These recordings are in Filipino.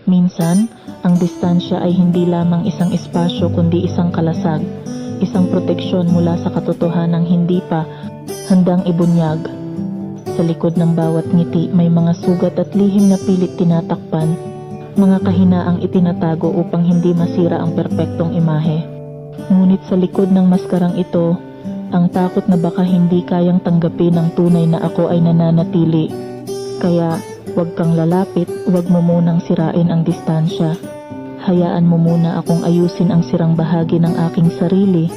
Minsan, ang distansya ay hindi lamang isang espasyo kundi isang kalasag, isang proteksyon mula sa katotohanang hindi pa handang ibunyag. Sa likod ng bawat ngiti may mga sugat at lihim na pilit tinatakpan, mga kahinaang itinatago upang hindi masira ang perpektong imahe. Ngunit sa likod ng maskarang ito, ang takot na baka hindi kayang tanggapin ng tunay na ako ay nananatili. Kaya, huwag kang lalapit, huwag mo munang sirain ang distansya. Hayaan mo muna akong ayusin ang sirang bahagi ng aking sarili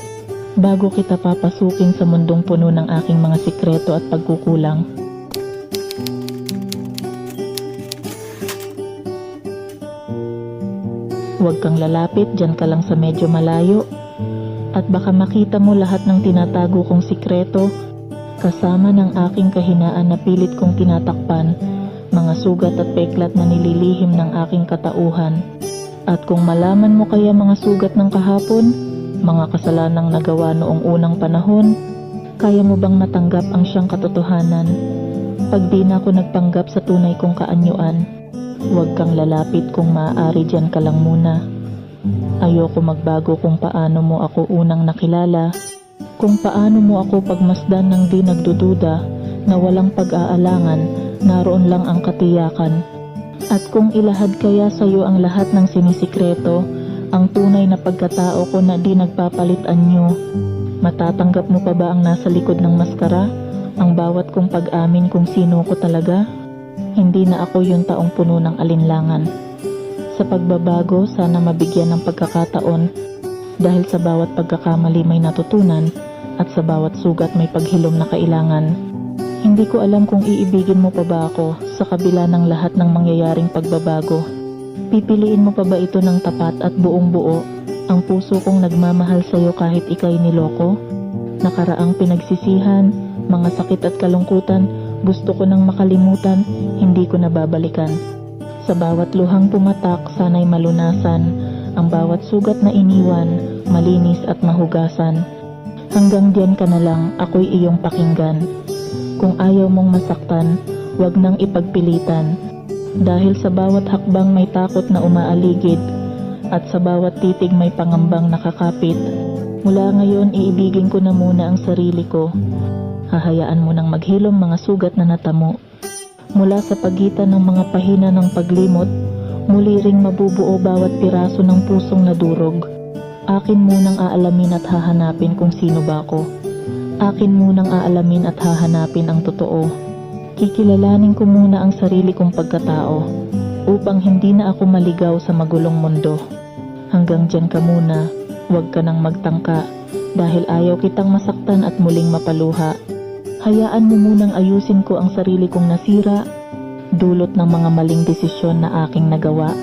bago kita papasukin sa mundong puno ng aking mga sikreto at pagkukulang. Huwag kang lalapit, dyan ka lang sa medyo malayo. At baka makita mo lahat ng tinatago kong sikreto, kasama ng aking kahinaan na pilit kong tinatakpan, mga sugat at peklat na nililihim ng aking katauhan. At kung malaman mo kaya mga sugat ng kahapon, mga kasalanang nagawa noong unang panahon, kaya mo bang matanggap ang siyang katotohanan? Pag di na ako nagpanggap sa tunay kong kaanyuan, huwag kang lalapit, kung maaari dyan ka lang muna. Ayoko magbago kung paano mo ako unang nakilala, kung paano mo ako pagmasdan ng di nagdududa na walang pag-aalangan, naroon lang ang katiyakan. At kung ilahad kaya sa'yo ang lahat ng sinisikreto, ang tunay na pagkatao ko na di nagpapalit anyo, matatanggap mo pa ba ang nasa likod ng maskara, ang bawat kong pag-amin kung sino ko talaga? Hindi na ako yung taong puno ng alinlangan. Sa pagbabago, sana mabigyan ng pagkakataon, dahil sa bawat pagkakamali may natutunan at sa bawat sugat may paghilom na kailangan. Hindi ko alam kung iibigin mo pa ba ako sa kabila ng lahat ng mangyayaring pagbabago. Pipiliin mo pa ba ito ng tapat at buong buo, ang puso kong nagmamahal sa'yo kahit ika'y niloko? Nakaraang pinagsisihan, mga sakit at kalungkutan, gusto ko nang makalimutan, hindi ko nababalikan. Sa bawat luhang pumatak, sana'y malunasan, ang bawat sugat na iniwan, malinis at mahugasan. Hanggang diyan ka na lang, ako'y iyong pakinggan. Kung ayaw mong masaktan, huwag nang ipagpilitan. Dahil sa bawat hakbang may takot na umaaligid, at sa bawat titig may pangambang nakakapit. Mula ngayon, iibigin ko na muna ang sarili ko. Hahayaan mo nang maghilom mga sugat na natamo. Mula sa pagitan ng mga pahina ng paglimot, muli ring mabubuo bawat piraso ng pusong nadurog. Akin munang aalamin at hahanapin kung sino ba ako. Akin munang aalamin at hahanapin ang totoo. Kikilalanin ko muna ang sarili kong pagkatao, upang hindi na ako maligaw sa magulong mundo. Hanggang dyan ka muna, huwag ka nang magtangka, dahil ayaw kitang masaktan at muling mapaluha. Hayaan mo munang ayusin ko ang sarili kong nasira, dulot ng mga maling desisyon na aking nagawa.